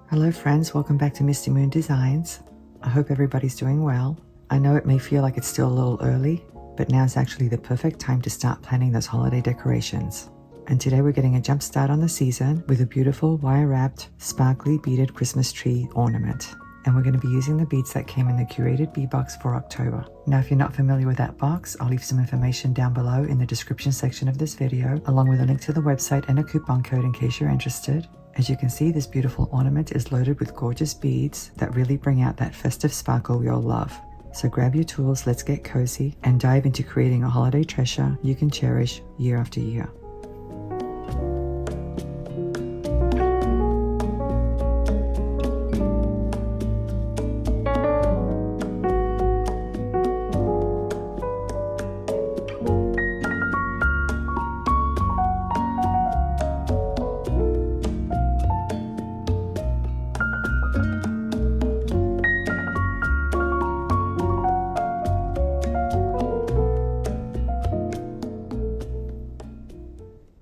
Hello friends, welcome back to Misty Moon Designs. I hope everybody's doing well. I know it may feel like it's still a little early, but now is actually the perfect time to start planning those holiday decorations. And today we're getting a jump start on the season with a beautiful wire-wrapped, sparkly beaded Christmas tree ornament. And we're going to be using the beads that came in the Curated Bead Box for October. Now if you're not familiar with that box, I'll leave some information down below in the description section of this video, along with a link to the website and a coupon code in case you're interested. As you can see, this beautiful ornament is loaded with gorgeous beads that really bring out that festive sparkle we all love. So grab your tools, let's get cozy, and dive into creating a holiday treasure you can cherish year after year.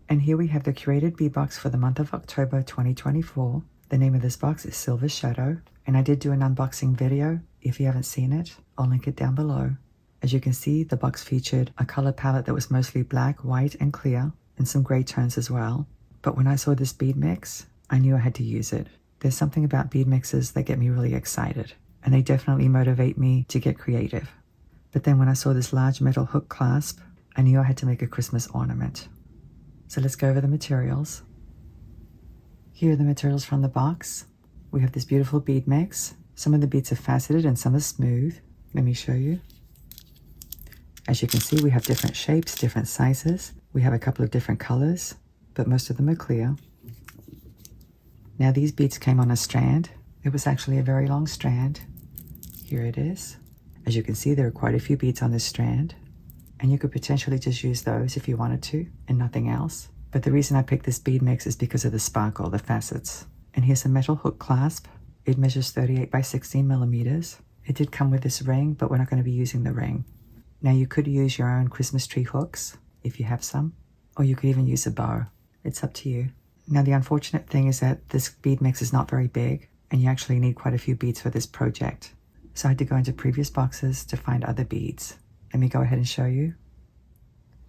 And here we have the Curated Bead Box for the month of October 2024. The name of this box is Silver Shadow, and I did do an unboxing video. If you haven't seen it, I'll link it down below. As you can see, the box featured a color palette that was mostly black, white, and clear, and some gray tones as well. But when I saw this bead mix, I knew I had to use it. There's something about bead mixes that get me really excited, and they definitely motivate me to get creative. But then when I saw this large metal hook clasp, I knew I had to make a Christmas ornament. So let's go over the materials. Here are the materials from the box. We have this beautiful bead mix. Some of the beads are faceted and some are smooth. Let me show you. As you can see, we have different shapes, different sizes. We have a couple of different colors, but most of them are clear. Now these beads came on a strand. It was actually a very long strand. Here it is. As you can see, there are quite a few beads on this strand, and you could potentially just use those if you wanted to and nothing else. But the reason I picked this bead mix is because of the sparkle, the facets. And here's a metal hook clasp. It measures 38 by 16 millimeters. It did come with this ring, but we're not going to be using the ring. Now you could use your own Christmas tree hooks if you have some, or you could even use a bow. It's up to you. Now the unfortunate thing is that this bead mix is not very big, and you actually need quite a few beads for this project. So I had to go into previous boxes to find other beads. Let me go ahead and show you.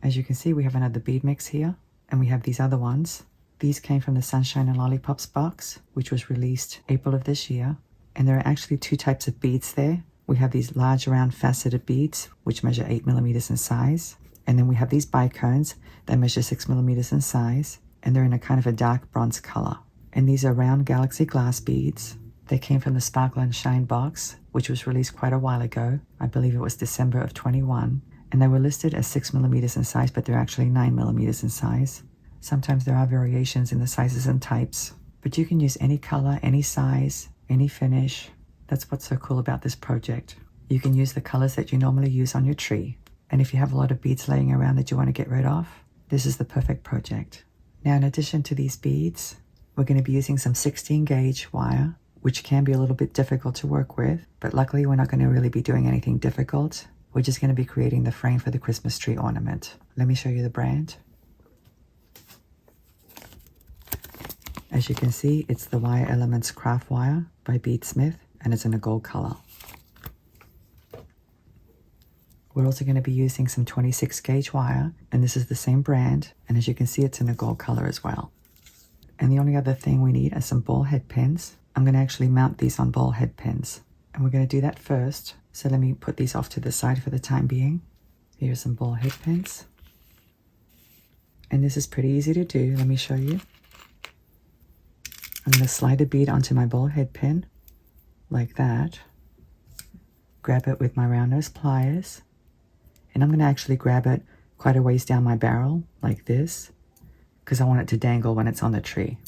As you can see, we have another bead mix here, and we have these other ones. These came from the Sunshine and Lollipops box, which was released April of this year. And there are actually two types of beads there. We have these large round faceted beads, which measure 8 millimeters in size. And then we have these bicones that measure 6 millimeters in size, and they're in a kind of a dark bronze color. And these are round galaxy glass beads. They came from the Sparkle and Shine box, which was released quite a while ago. I believe it was December of 21. And they were listed as 6 millimeters in size, but they're actually 9 millimeters in size. Sometimes there are variations in the sizes and types, but you can use any color, any size, any finish. That's what's so cool about this project. You can use the colors that you normally use on your tree. And if you have a lot of beads laying around that you want to get rid of, this is the perfect project. Now, in addition to these beads, we're going to be using some 16 gauge wire, which can be a little bit difficult to work with, but luckily we're not going to really be doing anything difficult. We're just going to be creating the frame for the Christmas tree ornament. Let me show you the brand. As you can see, it's the Wire Elements Craft Wire by Beadsmith, and it's in a gold color. We're also going to be using some 26 gauge wire, and this is the same brand, and as you can see, it's in a gold color as well. And the only other thing we need are some ball head pins. I'm going to actually mount these on ball head pins, and we're going to do that first. So let me put these off to the side for the time being. Here's some ball head pins. And this is pretty easy to do. Let me show you. I'm going to slide a bead onto my ball head pin, like that. Grab it with my round nose pliers. And I'm going to actually grab it quite a ways down my barrel, like this, because I want it to dangle when it's on the tree.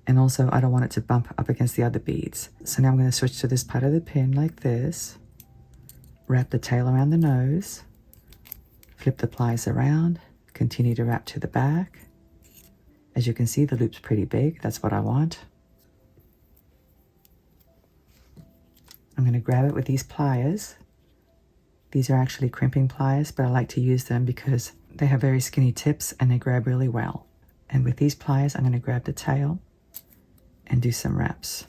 And also, I don't want it to bump up against the other beads. So now I'm going to switch to this part of the pin like this. Wrap the tail around the nose. Flip the pliers around. Continue to wrap to the back. As you can see, the loop's pretty big. That's what I want. I'm going to grab it with these pliers. These are actually crimping pliers, but I like to use them because they have very skinny tips and they grab really well. And with these pliers, I'm going to grab the tail and do some wraps.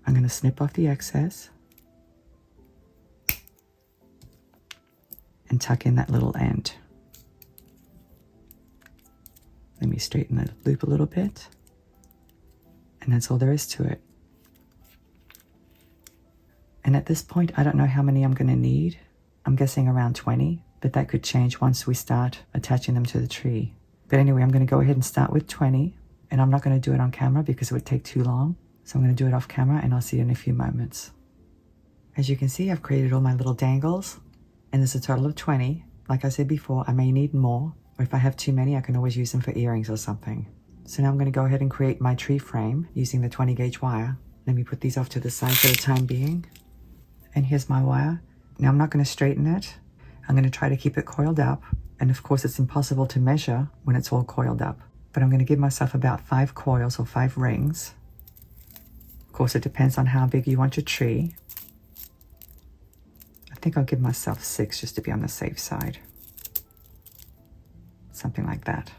I'm going to snip off the excess and tuck in that little end. Let me straighten the loop a little bit, and that's all there is to it. And at this point, I don't know how many I'm going to need. I'm guessing around 20, but that could change once we start attaching them to the tree. But anyway, I'm going to go ahead and start with 20, and I'm not going to do it on camera because it would take too long. So I'm going to do it off camera, and I'll see you in a few moments. As you can see, I've created all my little dangles, and there's a total of 20. Like I said before, I may need more, or if I have too many, I can always use them for earrings or something. So now I'm going to go ahead and create my tree frame using the 20 gauge wire. Let me put these off to the side for the time being. And here's my wire. Now I'm not going to straighten it. I'm going to try to keep it coiled up. And of course, it's impossible to measure when it's all coiled up. But I'm going to give myself about 5 coils or 5 rings. Of course, it depends on how big you want your tree. I think I'll give myself 6 just to be on the safe side. Something like that.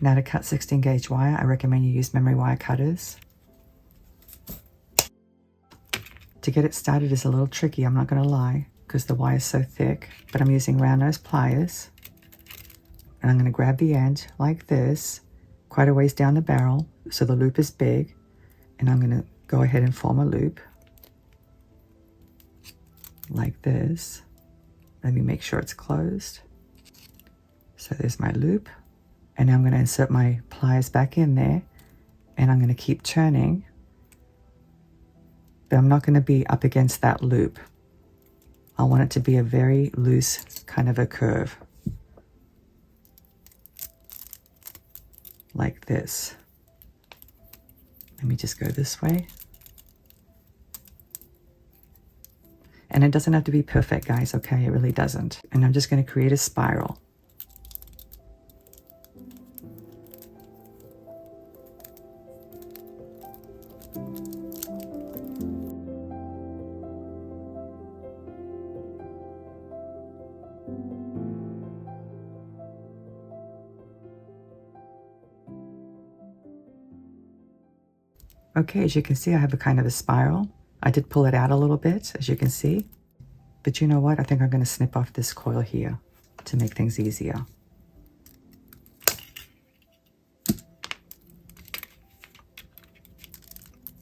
Now to cut 16 gauge wire, I recommend you use memory wire cutters. To get it started is a little tricky, I'm not going to lie, because the wire is so thick, but I'm using round nose pliers. And I'm going to grab the end like this, quite a ways down the barrel, so the loop is big, and I'm going to go ahead and form a loop like this. Let me make sure it's closed. So there's my loop, and now I'm going to insert my pliers back in there, and I'm going to keep turning, but I'm not going to be up against that loop. I want it to be a very loose kind of a curve, like this. Let me just go this way. And it doesn't have to be perfect, guys, okay? It really doesn't. And I'm just going to create a spiral. Okay, as you can see, I have a kind of a spiral. I did pull it out a little bit, as you can see. But you know what? I think I'm going to snip off this coil here to make things easier.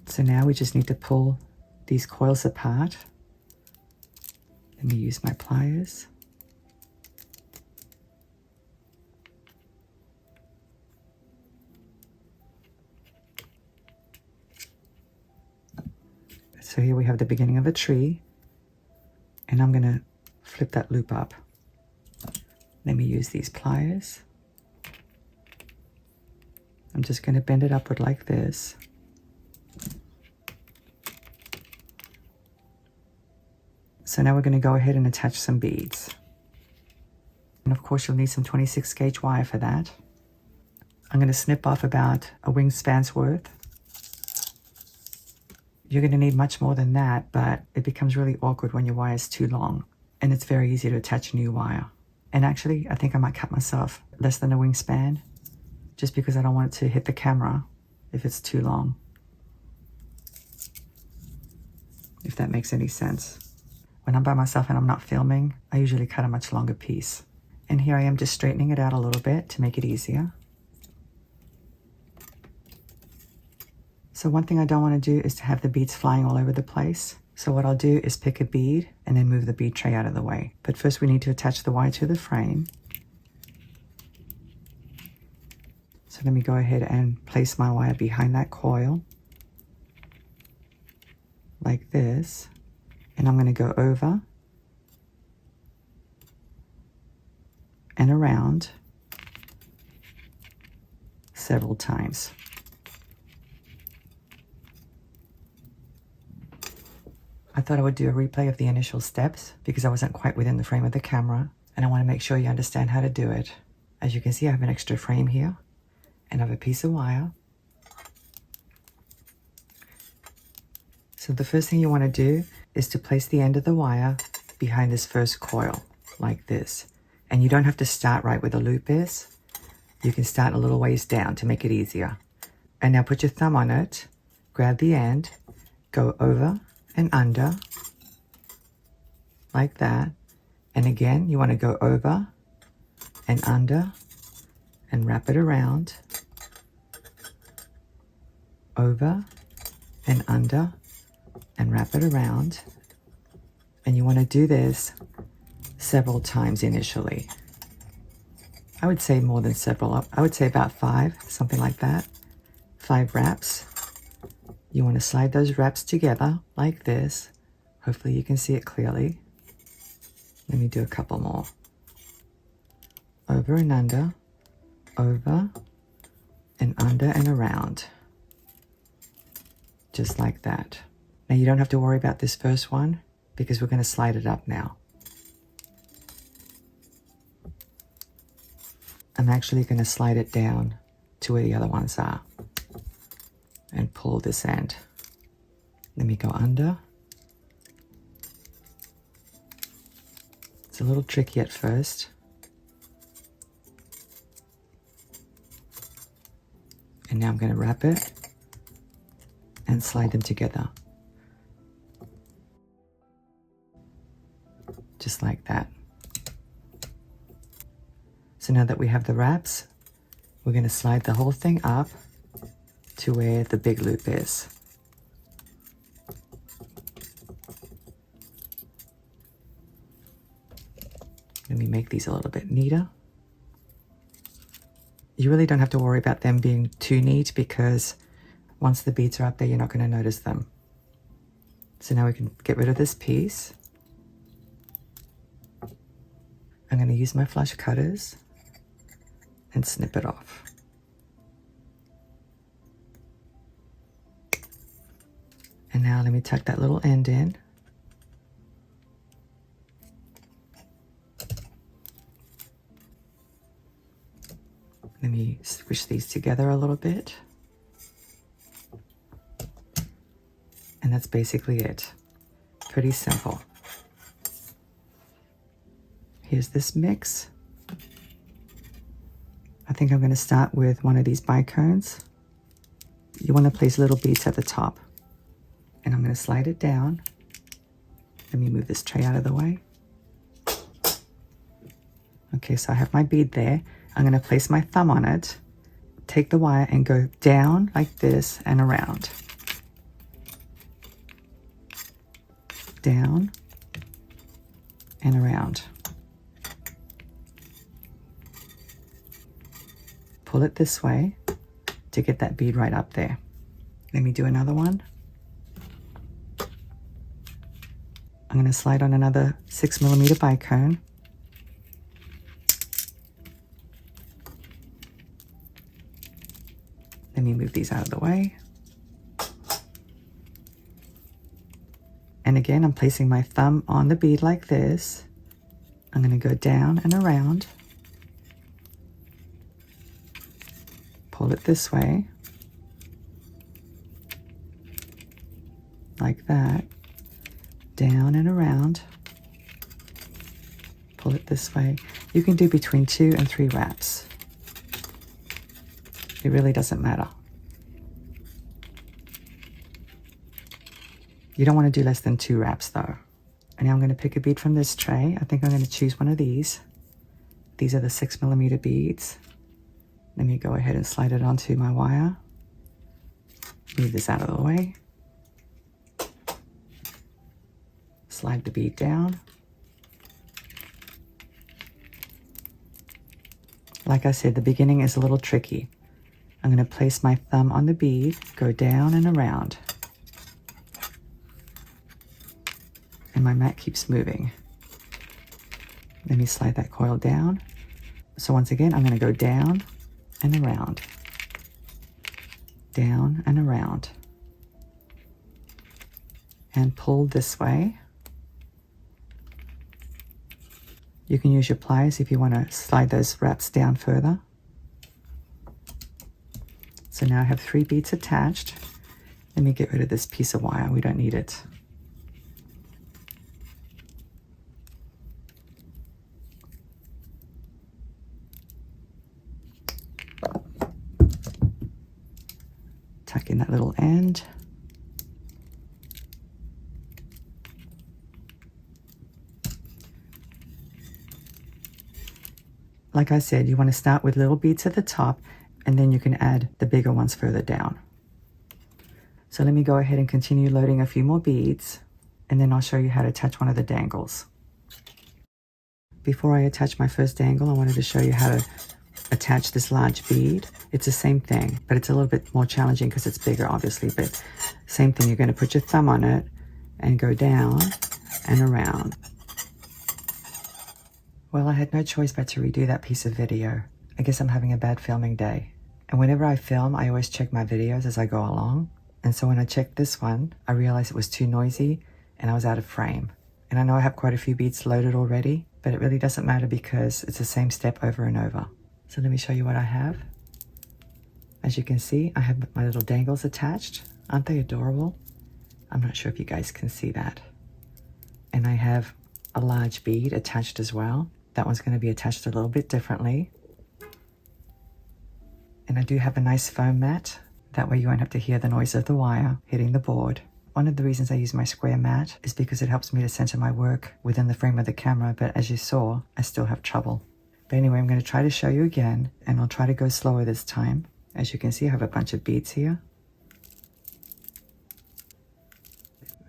So now we just need to pull these coils apart. Let me use my pliers. So here we have the beginning of a tree, and I'm going to flip that loop up. Let me use these pliers. I'm just going to bend it upward like this. So now we're going to go ahead and attach some beads. And of course you'll need some 26 gauge wire for that. I'm going to snip off about a wingspan's worth. You're going to need much more than that, but it becomes really awkward when your wire is too long, and it's very easy to attach new wire. And actually, I think I might cut myself less than a wingspan, just because I don't want it to hit the camera if it's too long. If that makes any sense. When I'm by myself and I'm not filming, I usually cut a much longer piece. And here I am just straightening it out a little bit to make it easier. So one thing I don't want to do is to have the beads flying all over the place. So what I'll do is pick a bead and then move the bead tray out of the way. But first we need to attach the wire to the frame. So let me go ahead and place my wire behind that coil, like this. And I'm going to go over and around several times. I thought I would do a replay of the initial steps because I wasn't quite within the frame of the camera, and I want to make sure you understand how to do it. As you can see, I have an extra frame here, and I have a piece of wire. So the first thing you want to do is to place the end of the wire behind this first coil, like this. And you don't have to start right where the loop is. You can start a little ways down to make it easier. And now put your thumb on it, grab the end, go over and under, like that. And again, you want to go over and under and wrap it around, over and under and wrap it around. And you want to do this several times initially. I would say more than several. I would say about 5, something like that. 5 wraps. You want to slide those wraps together like this. Hopefully you can see it clearly. Let me do a couple more. Over and under, over and under and around. Just like that. Now you don't have to worry about this first one because we're going to slide it up now. I'm actually going to slide it down to where the other ones are and pull this end. Let me go under. It's a little tricky at first. And now I'm going to wrap it and slide them together. Just like that. So now that we have the wraps, we're going to slide the whole thing up to where the big loop is. Let me make these a little bit neater. You really don't have to worry about them being too neat because once the beads are up there, you're not going to notice them. So now we can get rid of this piece. I'm going to use my flush cutters and snip it off. And now let me tuck that little end in. Let me squish these together a little bit. And that's basically it. Pretty simple. Here's this mix. I think I'm going to start with one of these bicones. You want to place little beads at the top. And I'm going to slide it down. Let me move this tray out of the way. Okay, so I have my bead there. I'm going to place my thumb on it, take the wire and go down like this and around. Down and around. Pull it this way to get that bead right up there. Let me do another one. I'm going to slide on another 6mm bicone. Let me move these out of the way. And again, I'm placing my thumb on the bead like this. I'm going to go down and around. Pull it this way. Like that. Down and around. Pull it this way. You can do between 2 and 3 wraps. It really doesn't matter. You don't want to do less than 2 wraps though. And now I'm going to pick a bead from this tray. I think I'm going to choose one of these. These are the 6mm beads. Let me go ahead and slide it onto my wire. Move this out of the way. Slide the bead down. Like I said, the beginning is a little tricky. I'm going to place my thumb on the bead, go down and around. And my mat keeps moving. Let me slide that coil down. So once again, I'm going to go down and around. Down and around. And pull this way. You can use your pliers if you want to slide those wraps down further. So now I have 3 beads attached. Let me get rid of this piece of wire. We don't need it. Tuck in that little end. Like I said, you want to start with little beads at the top, and then you can add the bigger ones further down. So let me go ahead and continue loading a few more beads, and then I'll show you how to attach one of the dangles. Before I attach my first dangle, I wanted to show you how to attach this large bead. It's the same thing, but it's a little bit more challenging because it's bigger, obviously, but same thing. You're going to put your thumb on it and go down and around. Well, I had no choice but to redo that piece of video. I guess I'm having a bad filming day. And whenever I film, I always check my videos as I go along. And so when I checked this one, I realized it was too noisy and I was out of frame. And I know I have quite a few beads loaded already, but it really doesn't matter because it's the same step over and over. So let me show you what I have. As you can see, I have my little dangles attached. Aren't they adorable? I'm not sure if you guys can see that. And I have a large bead attached as well. That one's going to be attached a little bit differently. And I do have a nice foam mat. That way you won't have to hear the noise of the wire hitting the board. One of the reasons I use my square mat is because it helps me to center my work within the frame of the camera, but as you saw, I still have trouble. But anyway, I'm going to try to show you again, and I'll try to go slower this time. As you can see, I have a bunch of beads here.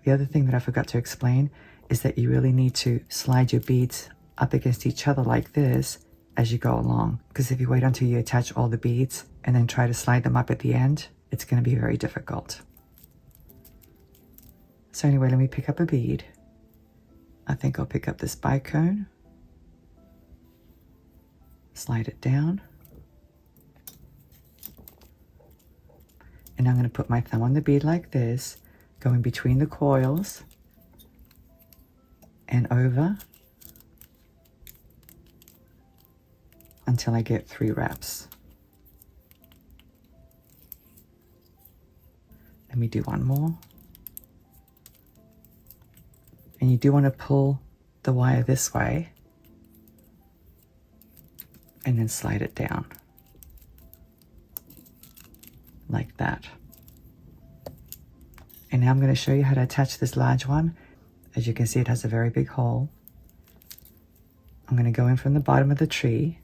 The other thing that I forgot to explain is that you really need to slide your beads up against each other like this as you go along. Because if you wait until you attach all the beads and then try to slide them up at the end, it's going to be very difficult. So anyway, let me pick up a bead. I think I'll pick up this bicone. Slide it down. And I'm going to put my thumb on the bead like this, going between the coils and over until I get 3 wraps. Let me do one more. And you do want to pull the wire this way and then slide it down like that. And now I'm going to show you how to attach this large one. As you can see, it has a very big hole. I'm going to go in from the bottom of the tree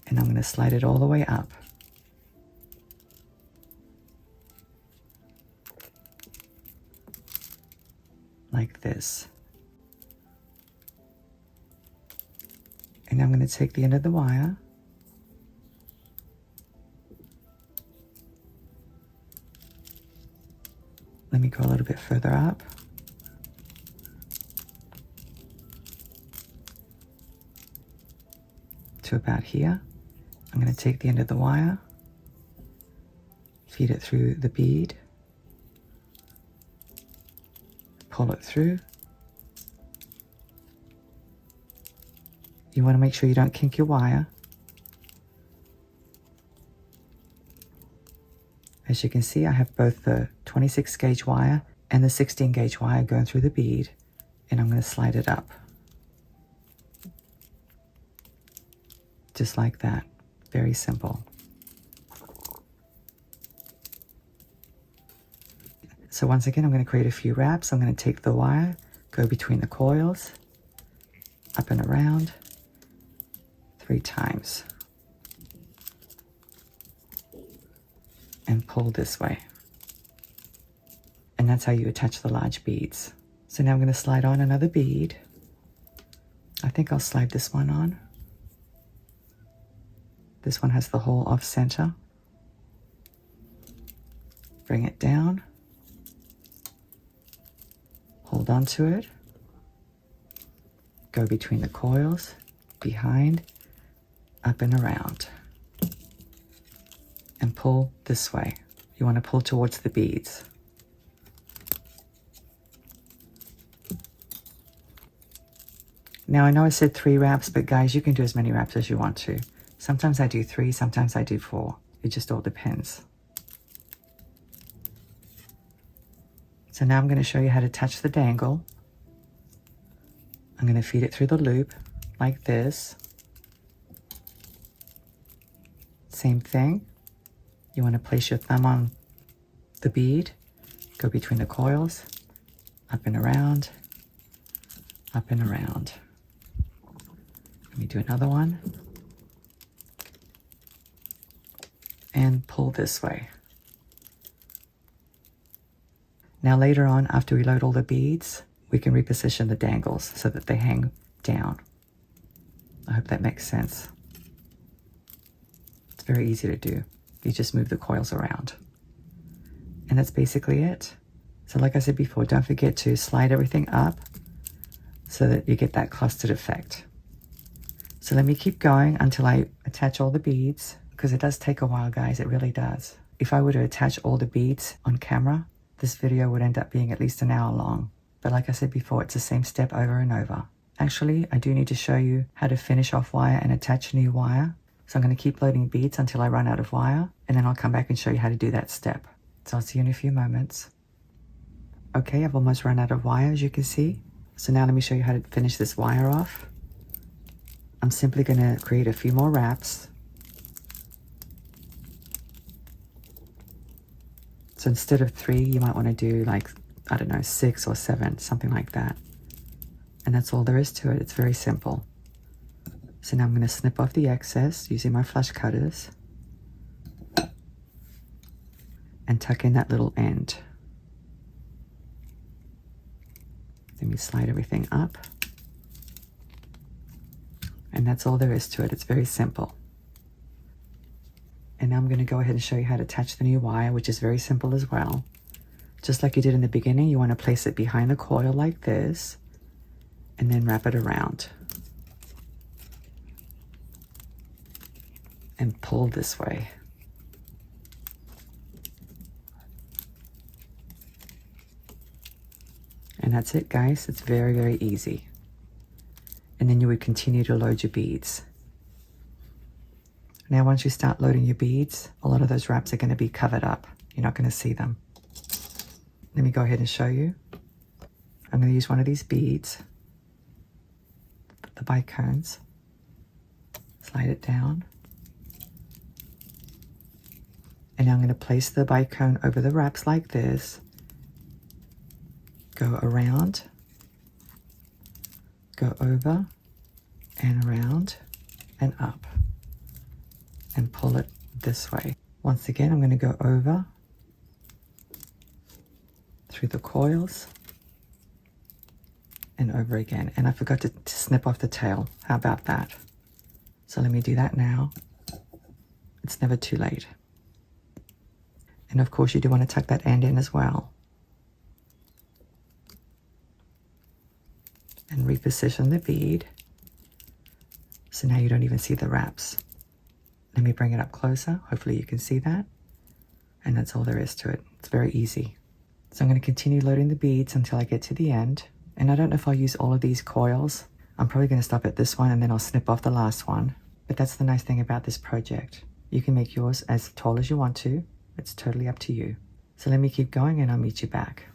and I'm going to slide it all the way up. Like this. And I'm going to take the end of the wire let me go a little bit further up. To about here. I'm going to take the end of the wire, feed it through the bead, pull it through. You want to make sure you don't kink your wire. As you can see, I have both the 26 gauge wire and the 16 gauge wire going through the bead, and I'm going to slide it up. Just like that. Very simple. So once again, I'm going to create a few wraps. I'm going to take the wire, go between the coils, up and around 3 times. And pull this way. And that's how you attach the large beads. So now I'm going to slide on another bead. I think I'll slide this one on. This one has the hole off center. Bring it down. Hold on to it. Go between the coils, behind, up and around. And pull this way. You want to pull towards the beads. Now I know I said 3 wraps, but guys, you can do as many wraps as you want to. Sometimes I do 3, sometimes I do 4. It just all depends. So now I'm going to show you how to attach the dangle. I'm going to feed it through the loop like this. Same thing. You want to place your thumb on the bead, go between the coils, up and around, up and around. Let me do another one. And pull this way. Now later on, after we load all the beads, we can reposition the dangles so that they hang down. I hope that makes sense. It's very easy to do. You just move the coils around. And that's basically it. So like I said before, don't forget to slide everything up so that you get that clustered effect. So let me keep going until I attach all the beads, because it does take a while, guys. It really does. If I were to attach all the beads on camera, this video would end up being at least an hour long. But like I said before, it's the same step over and over. Actually, I do need to show you how to finish off wire and attach new wire. So I'm going to keep loading beads until I run out of wire, and then I'll come back and show you how to do that step. So I'll see you in a few moments. Okay, I've almost run out of wire, as you can see. So now let me show you how to finish this wire off. I'm simply going to create a few more wraps. So instead of 3, you might want to do like, I don't know, 6 or 7, something like that. And that's all there is to it. It's very simple. So now I'm going to snip off the excess using my flush cutters and tuck in that little end. Let me slide everything up. And that's all there is to it. It's very simple. And now I'm going to go ahead and show you how to attach the new wire, which is very simple as well. Just like you did in the beginning, you want to place it behind the coil like this, and then wrap it around. And pull this way. And that's it, guys. It's very, very easy. And then you would continue to load your beads. Now, once you start loading your beads, a lot of those wraps are going to be covered up. You're not going to see them. Let me go ahead and show you. I'm going to use one of these beads, the bicones. Slide it down. And now I'm going to place the bicone over the wraps like this. Go around, go over and around and up, and pull it this way. Once again, I'm going to go over through the coils and over again. And I forgot to snip off the tail. How about that? So let me do that now. It's never too late. And of course, you do want to tuck that end in as well. And reposition the bead. So now you don't even see the wraps. Let me bring it up closer. Hopefully you can see that. And that's all there is to it. It's very easy. So I'm going to continue loading the beads until I get to the end. And I don't know if I'll use all of these coils. I'm probably going to stop at this one and then I'll snip off the last one. But that's the nice thing about this project. You can make yours as tall as you want to. It's totally up to you. So let me keep going and I'll meet you back.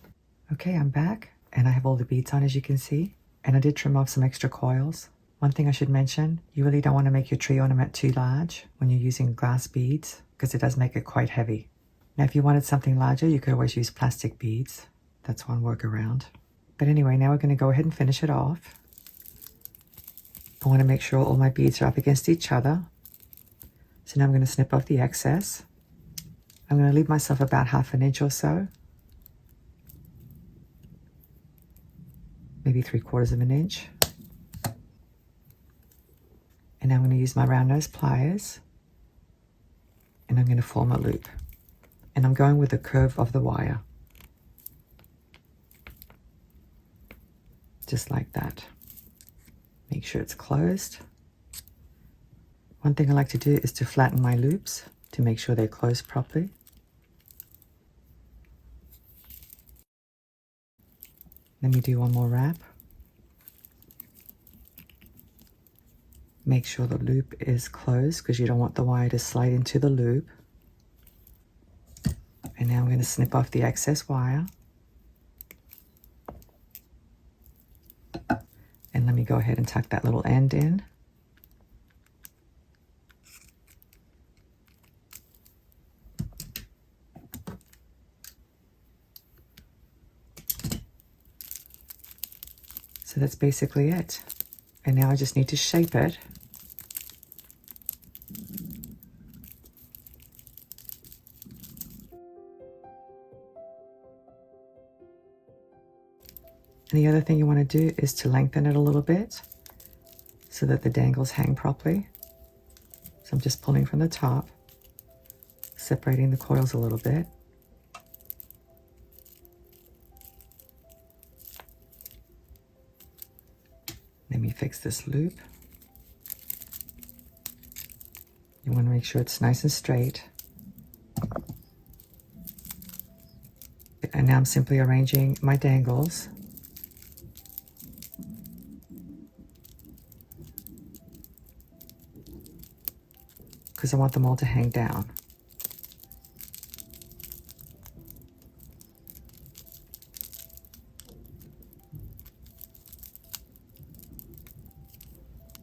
Okay, I'm back and I have all the beads on, as you can see. And I did trim off some extra coils. One thing I should mention, you really don't want to make your tree ornament too large when you're using glass beads, because it does make it quite heavy. Now, if you wanted something larger, you could always use plastic beads. That's one workaround. But anyway, now we're going to go ahead and finish it off. I want to make sure all my beads are up against each other. So now I'm going to snip off the excess. I'm going to leave myself about 1/2 inch or so. Maybe 3/4 inch. And now I'm going to use my round nose pliers. And I'm going to form a loop. And I'm going with the curve of the wire. Just like that. Make sure it's closed. One thing I like to do is to flatten my loops to make sure they're closed properly. Let me do one more wrap. Make sure the loop is closed because you don't want the wire to slide into the loop. And now I'm going to snip off the excess wire. And let me go ahead and tuck that little end in. So that's basically it. And now I just need to shape it. And the other thing you want to do is to lengthen it a little bit so that the dangles hang properly. So I'm just pulling from the top, separating the coils a little bit. Let me fix this loop. You want to make sure it's nice and straight. And now I'm simply arranging my dangles. Because I want them all to hang down.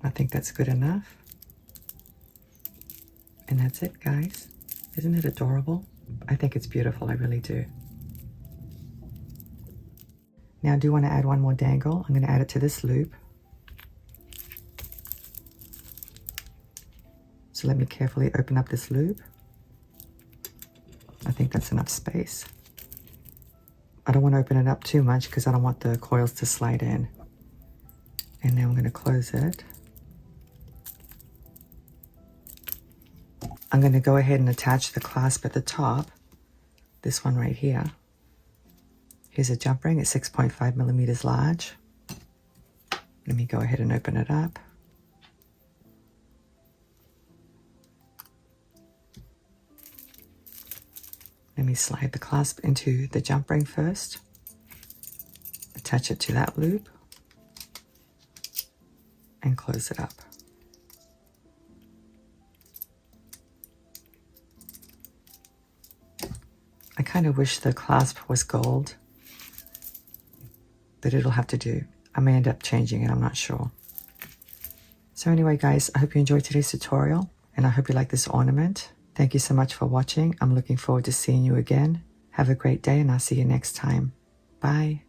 I think that's good enough. And that's it, guys. Isn't it adorable? I think it's beautiful, I really do. Now I do want to add one more dangle. I'm going to add it to this loop. So let me carefully open up this loop. I think that's enough space. I don't want to open it up too much because I don't want the coils to slide in. And now I'm going to close it. I'm going to go ahead and attach the clasp at the top, this one right here. Here's a jump ring, it's 6.5 millimeters large. Let me go ahead and open it up. Let me slide the clasp into the jump ring first. Attach it to that loop and close it up. I kind of wish the clasp was gold, but it'll have to do. I may end up changing it, I'm not sure. So anyway, guys, I hope you enjoyed today's tutorial, and I hope you like this ornament. Thank you so much for watching. I'm looking forward to seeing you again. Have a great day, and I'll see you next time. Bye.